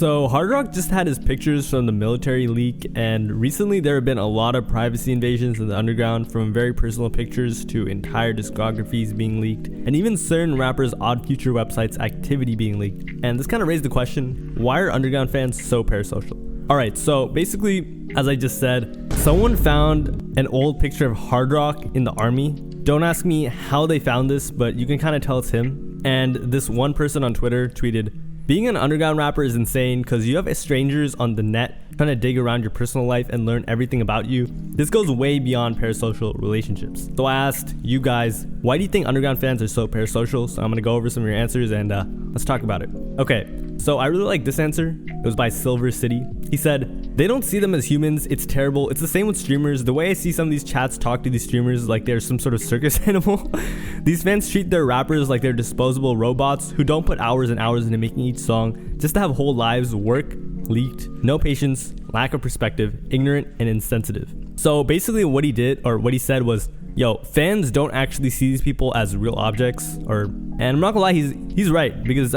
So Hard Rock just had his pictures from the military leak, and recently there have been a lot of privacy invasions in the underground, from very personal pictures to entire discographies being leaked, and even certain rappers' Odd Future websites activity being leaked. And this kind of raised the question, why are underground fans so parasocial? Alright, so basically, as I just said, someone found an old picture of Hard Rock in the army. Don't ask me how they found this, but you can kind of tell it's him. And this one person on Twitter tweeted, "Being an underground rapper is insane because you have strangers on the net trying to dig around your personal life and learn everything about you. This goes way beyond parasocial relationships." So I asked you guys, why do you think underground fans are so parasocial? So I'm going to go over some of your answers and let's talk about it. Okay, so I really like this answer. It was by Silver City. He said, "They don't see them as humans. It's terrible. It's the same with streamers. The way I see some of these chats talk to these streamers like they're some sort of circus animal. These fans treat their rappers like they're disposable robots who don't put hours and hours into making each song just to have whole lives work, leaked, no patience, lack of perspective, ignorant, and insensitive." So basically what he did, or what he said was, yo, fans don't actually see these people as real objects, and I'm not gonna lie, he's right, because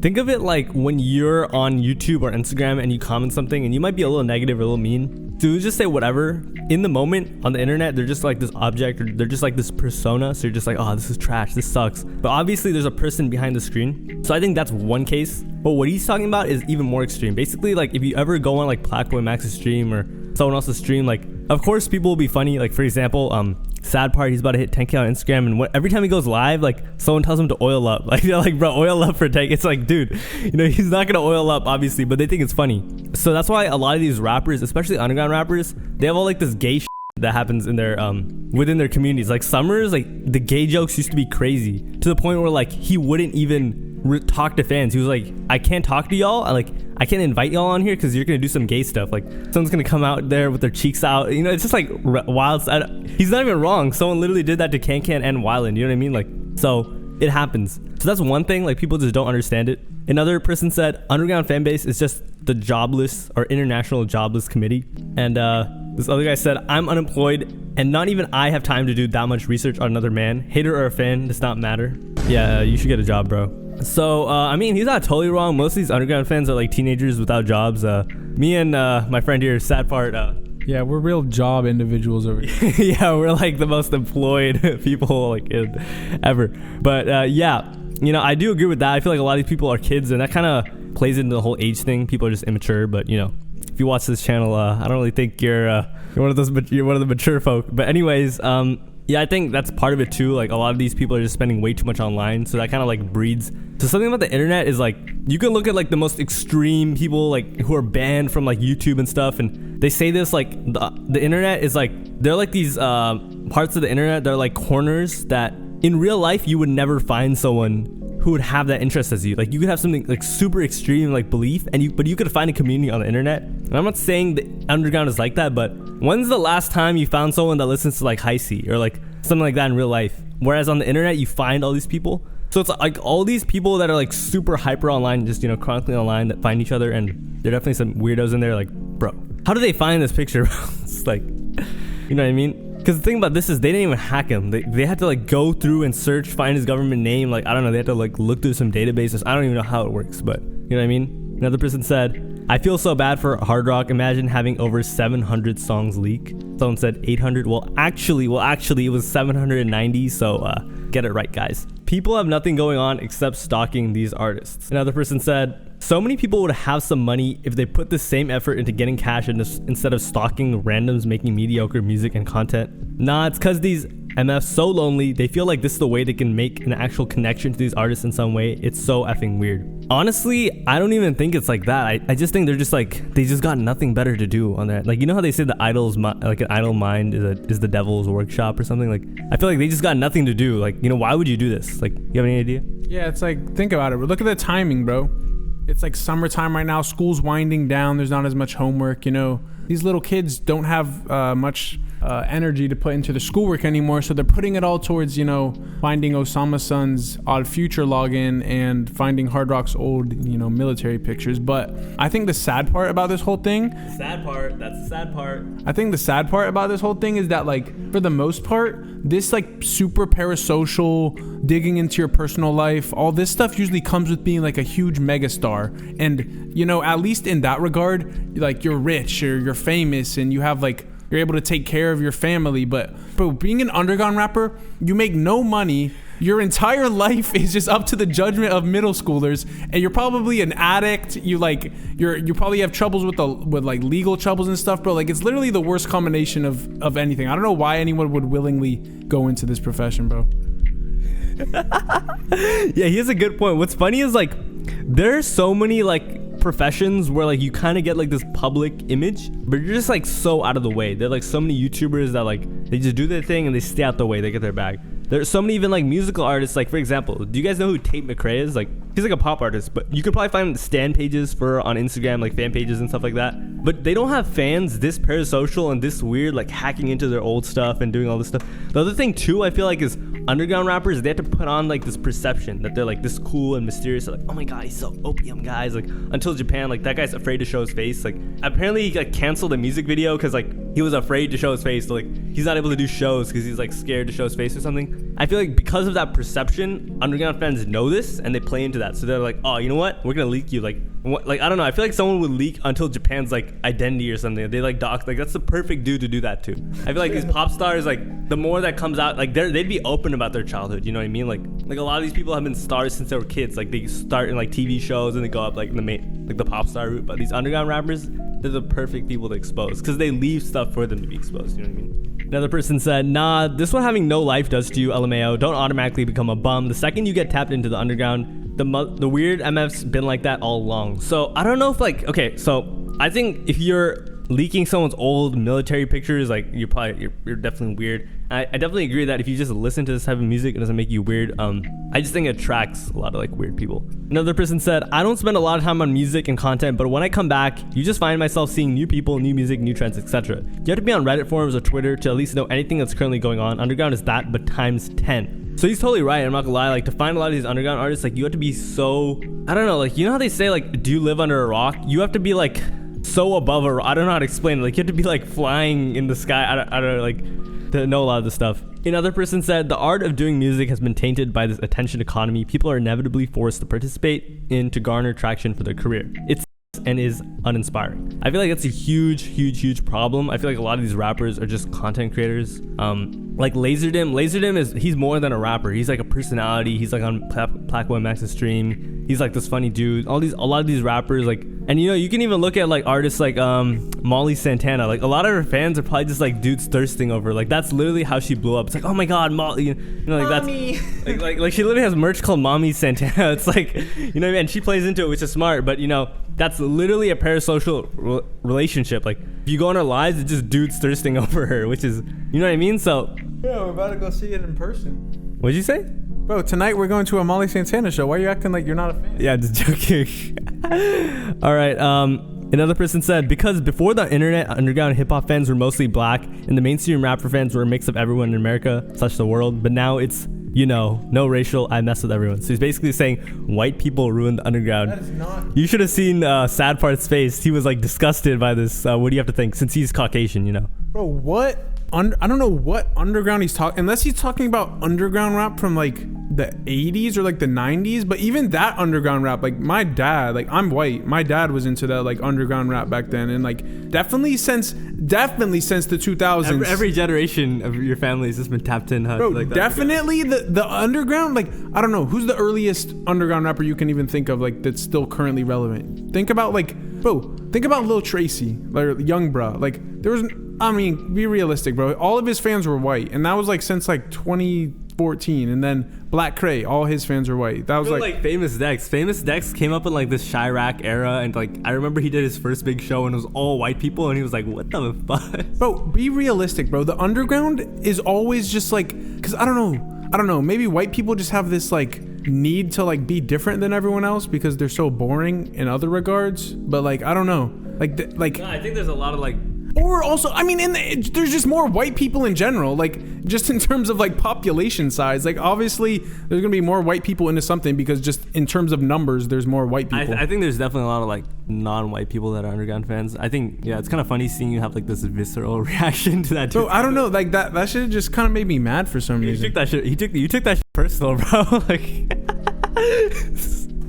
think of it like when you're on YouTube or Instagram and you comment something and you might be a little negative or a little mean. To just say whatever, in the moment on the internet, they're just like this object, or they're just like this persona. So you're just like, oh, this is trash, this sucks. But obviously there's a person behind the screen. So I think that's one case. But what he's talking about is even more extreme. Basically, like if you ever go on like Blackboy Max's stream or someone else's stream, like of course people will be funny. Like for example, sad part, he's about to hit 10K on Instagram, and every time he goes live, like someone tells him to oil up. Like they're like, bro, oil up for 10K. It's like, dude, you know, he's not gonna oil up obviously, but they think it's funny. So that's why a lot of these rappers, especially underground rappers, they have all like this gay shit that happens in their within their communities. Like Summers, like the gay jokes used to be crazy to the point where like he wouldn't even talk to fans. He was like, I can't talk to y'all. I can't invite y'all on here because you're gonna do some gay stuff. Like someone's gonna come out there with their cheeks out. You know, it's just like wild. He's not even wrong. Someone literally did that to Can and Wyland. You know what I mean? Like, so it happens. So that's one thing. Like people just don't understand it. Another person said underground fan base is just the jobless or international jobless committee. And this other guy said, I'm unemployed and not even I have time to do that much research on another man. Hater or a fan does not matter. Yeah, you should get a job, bro. So, I mean, he's not totally wrong. Most of these underground fans are like teenagers without jobs. Me and my friend here, sad part. Yeah, we're real job individuals over here. Yeah, we're like the most employed people like ever. But yeah, you know, I do agree with that. I feel like a lot of these people are kids, and that kind of plays into the whole age thing. People are just immature. But you know, if you watch this channel, I don't really think you're one of the mature folk. But anyways, yeah, I think that's part of it too. Like a lot of these people are just spending way too much online, so that kind of like breeds. So something about the internet is like you can look at like the most extreme people like who are banned from like YouTube and stuff, and they say this like the internet is like they're like these parts of the internet. They're like corners that in real life you would never find someone who would have that interest as you. Like you could have something like super extreme like belief, but you could find a community on the internet. And I'm not saying the underground is like that, but when's the last time you found someone that listens to like High C or like something like that in real life? Whereas on the internet you find all these people. So it's like all these people that are like super hyper online, just, you know, chronically online, that find each other, and there are definitely some weirdos in there. Like, bro, how do they find this picture? It's like, you know what I mean? Because the thing about this is they didn't even hack him. They had to like go through and search, find his government name. Like, I don't know, they had to like look through some databases. I don't even know how it works, but you know what I mean? Another person said, I feel so bad for Hard Rock. Imagine having over 700 songs leak. Someone said 800. Well, actually, it was 790. So get it right, guys. People have nothing going on except stalking these artists. Another person said, so many people would have some money if they put the same effort into getting cash instead of stalking randoms making mediocre music and content. Nah, it's because these MFs so lonely, they feel like this is the way they can make an actual connection to these artists in some way. It's so effing weird. Honestly, I don't even think it's like that. I just think they're just like, they just got nothing better to do on that. Like, you know how they say the idle mind is the devil's workshop or something? Like, I feel like they just got nothing to do. Like, you know, why would you do this? Like, you have any idea? Yeah, it's like, think about it. Look at the timing, bro. It's like summertime right now. School's winding down. There's not as much homework, you know. These little kids don't have much energy to put into the schoolwork anymore, so they're putting it all towards, finding Osama Sun's Odd Future login and finding Hard Rock's old, military pictures. But I think the sad part about this whole thing... That's the sad part. I think the sad part about this whole thing is that, like, for the most part, this, like, super parasocial, digging into your personal life, all this stuff usually comes with being, like, a huge megastar. And, at least in that regard, like, you're rich or you're famous and you have, like... You're able to take care of your family, but being an underground rapper, you make no money. Your entire life is just up to the judgment of middle schoolers, and you're probably an addict. You probably have troubles with like legal troubles and stuff, bro. Like, it's literally the worst combination of anything. I don't know why anyone would willingly go into this profession, bro. Yeah, he has a good point. What's funny is, like, there's so many, like, professions where, like, you kind of get, like, this public image, but you're just, like, so out of the way. There are, like, so many YouTubers that, like, they just do their thing and they stay out the way. They get their bag. There's so many even, like, musical artists. Like, for example, do you guys know who Tate McRae is? Like, he's like a pop artist, but you could probably find stan pages for on Instagram, like fan pages and stuff like that. But they don't have fans this parasocial and this weird, like, hacking into their old stuff and doing all this stuff. The other thing too, I feel like, is underground rappers, they have to put on, like, this perception that they're, like, this cool and mysterious. They're like, oh my god, he's so opium, guys. Like, until Japan, like, that guy's afraid to show his face. Like, apparently he, like, canceled a music video because, like, he was afraid to show his face. So, like, he's not able to do shows because he's, like, scared to show his face or something. I feel like because of that perception, underground fans know this and they play into that. So they're like, oh, you know what? We're gonna leak you. Like, I don't know. I feel like someone would leak Until Japan's, like, identity or something. They, like, dox. Like, that's the perfect dude to do that to. I feel like these pop stars, like, the more that comes out, like, they'd be open about their childhood. You know what I mean? Like a lot of these people have been stars since they were kids. Like, they start in, like, TV shows and they go up, like, in the main, like, the pop star route. But these underground rappers, they're the perfect people to expose because they leave stuff for them to be exposed. You know what I mean? Another person said, nah, this is what having no life does to you, LMAO. Don't automatically become a bum. The second you get tapped into the underground, the weird MF's been like that all along. So I don't know if, like, okay, so I think if you're leaking someone's old military pictures, like, you're definitely weird. I definitely agree that if you just listen to this type of music, it doesn't make you weird. I just think it attracts a lot of, like, weird people. Another person said, I don't spend a lot of time on music and content, but when I come back, you just find myself seeing new people, new music, new trends, etc. You have to be on Reddit forums or Twitter to at least know anything that's currently going on. Underground is that, but times 10. So he's totally right. I'm not gonna lie. Like, to find a lot of these underground artists, like, you have to be so, I don't know, like, you know how they say, like, do you live under a rock? You have to be, like, so above a rock. I don't know how to explain it. Like, you have to be, like, flying in the sky. I don't know, like, to know a lot of this stuff. Another person said, the art of doing music has been tainted by this attention economy. People are inevitably forced to participate in to garner traction for their career. It's and is uninspiring. I feel like that's a huge problem. I feel like a lot of these rappers are just content creators. Like Laserdym, he's more than a rapper. He's like a personality. He's like on Plaque Max's stream. He's like this funny dude. A lot of these rappers, like, and you can even look at, like, artists like Molly Santana. Like, a lot of her fans are probably just, like, dudes thirsting over her. Like, that's literally how she blew up. It's like, oh my god, Molly, like, Mommy. That's like she literally has merch called Mommy Santana. It's like, what I mean? And she plays into it, which is smart, but that's literally a parasocial relationship. Like, if you go on her lives, it's just dudes thirsting over her, which is, you know what I mean? So yeah, we're about to go see it in person. What'd you say? Bro, tonight we're going to a Molly Santana show. Why are you acting like you're not a fan? Yeah, just joking. All right. Another person said, because before the internet, underground hip-hop fans were mostly black, and the mainstream rapper fans were a mix of everyone in America / the world, but now it's, no racial, I mess with everyone. So he's basically saying white people ruined the underground. That is not... You should have seen Sad Part's face. He was, like, disgusted by this. What do you have to think? Since he's Caucasian, Bro, what? I don't know what underground he's talking, unless he's talking about underground rap from, like, the 80s or, like, the 90s. But even that underground rap, like, my dad, like, I'm white, my dad was into that, like, underground rap back then, and, like, definitely since the 2000s, every generation of your family has just been tapped in, huh? Bro, like definitely the underground, like, I don't know who's the earliest underground rapper you can even think of, like, that's still currently relevant. Think about Lil Tracy, like, Young Bruh. Like, there was, I mean, be realistic, bro. All of his fans were white, and that was, like, since, like, 2014. And then Black Cray, all his fans were white. That was like Famous Dex. Famous Dex came up in, like, this Chirac era, and, like, I remember he did his first big show and it was all white people, and he was like, what the fuck? Bro, be realistic, bro. The underground is always just, like, because I don't know, maybe white people just have this, like, need to, like, be different than everyone else because they're so boring in other regards. But, like, I don't know, like, No, I think there's a lot of, like, Or also, I mean, there's just more white people in general, like just in terms of like population size. Like obviously, there's gonna be more white people into something because just in terms of numbers, there's more white people. I think there's definitely a lot of like non-white people that are underground fans. I think it's kind of funny seeing you have like this visceral reaction to that. So I don't know, like that shit just kind of made me mad for some reason. You took that shit personal, bro. Like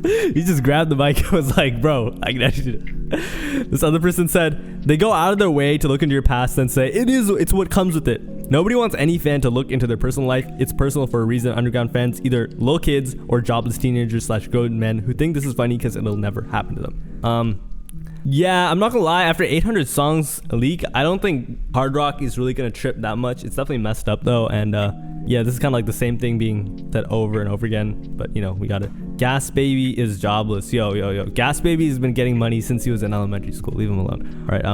he just grabbed the mic and was like, bro, this other person said they go out of their way to look into your past and say it's what comes with it. Nobody wants any fan to look into their personal life. It's personal for a reason. Underground fans, either little kids or jobless teenagers / grown men who think this is funny because it'll never happen to them. Yeah, I'm not gonna lie, after 800 songs leak, I don't think hard rock is really gonna trip that much. It's definitely messed up though, and this is kind of like the same thing being said over and over again, but we got it. Gas Baby is jobless. Yo. Gas Baby has been getting money since he was in elementary school. Leave him alone. All right,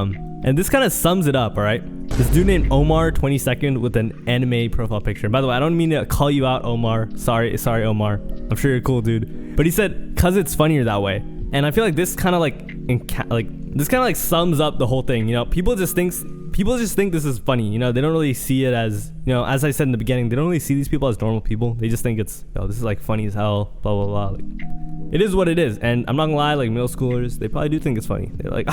and this kind of sums it up, all right? This dude named Omar 22nd with an anime profile picture. By the way, I don't mean to call you out, Omar. Sorry, Omar. I'm sure you're a cool dude. But he said, cause it's funnier that way. And I feel like this kind of sums up the whole thing. People just think this is funny. They don't really see it as, as I said in the beginning, they don't really see these people as normal people. They just think it's, this is like funny as hell, blah blah blah. Like, it is what it is. And I'm not gonna lie, like middle schoolers, they probably do think it's funny. They're like,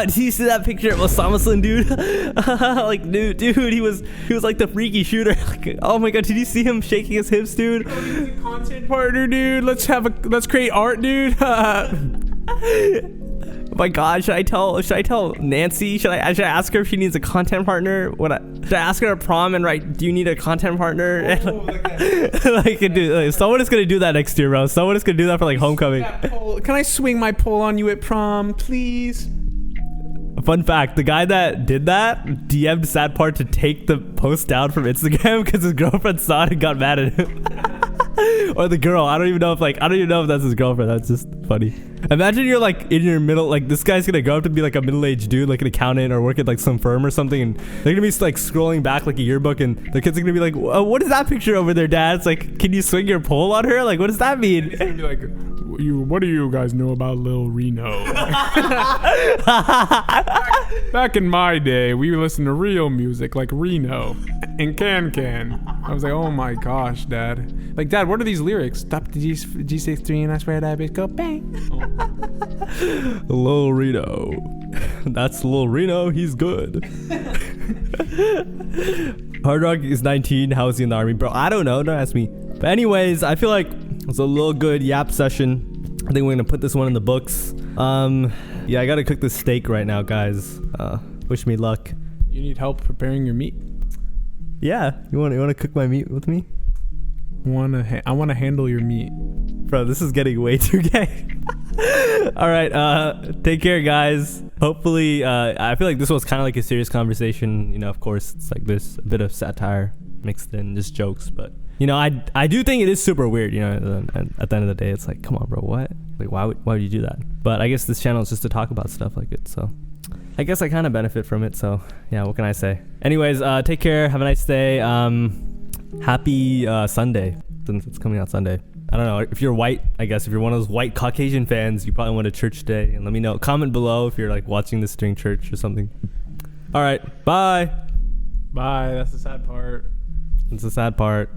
did you see that picture of Osama Bin, dude? Like, dude, he was like the freaky shooter. Like, oh my god, did you see him shaking his hips, dude? Oh, he's a content partner, dude. Let's create art, dude. Oh my god, should I tell Nancy? Should I ask her if she needs a content partner? Should I ask her at prom and write, do you need a content partner? Someone is gonna do that next year, bro. Someone is gonna do that for like homecoming. Can I swing my pole on you at prom, please? Fun fact, the guy that did that DM'd Sad Part to take the post down from Instagram because his girlfriend saw it and got mad at him. Or the girl. I don't even know if that's his girlfriend. That's just funny. Imagine you're like in your middle, like this guy's gonna grow up to be like a middle-aged dude, like an accountant or work at like some firm or something, and they're gonna be like scrolling back like a yearbook, and the kids are gonna be like, what is that picture over there, Dad? It's like, can you swing your pole on her? Like, what does that mean? He's gonna be like, what do you guys know about Lil Reno? Back in my day, we listened to real music like Reno and Can. I was like, oh my gosh, Dad. Like, Dad, what are these lyrics? Stop the G63 and I swear that bitch go bang. Lil Reno. That's Lil Reno. He's good. Hard Rock is 19. How is he in the army? Bro, I don't know. Don't ask me. But anyways, I feel like it's a little good yap session. I think we're going to put this one in the books. I got to cook this steak right now, guys. Wish me luck. You need help preparing your meat? Yeah. You want to cook my meat with me? I want to handle your meat. Bro, this is getting way too gay. All right, take care, guys. Hopefully, I feel like this was kind of like a serious conversation. Of course, it's like this a bit of satire mixed in, just jokes. But, I do think it is super weird, and at the end of the day, it's like, come on, bro, what? Like, why would you do that? But I guess this channel is just to talk about stuff like it, so I guess I kind of benefit from it, so yeah, what can I say? Anyways, take care, have a nice day. Happy Sunday, since it's coming out Sunday. I don't know, if you're white, I guess if you're one of those white Caucasian fans, you probably went to church today, and let me know. Comment below if you're like watching this during church or something. All right, bye. Bye, that's the sad part. It's the sad part.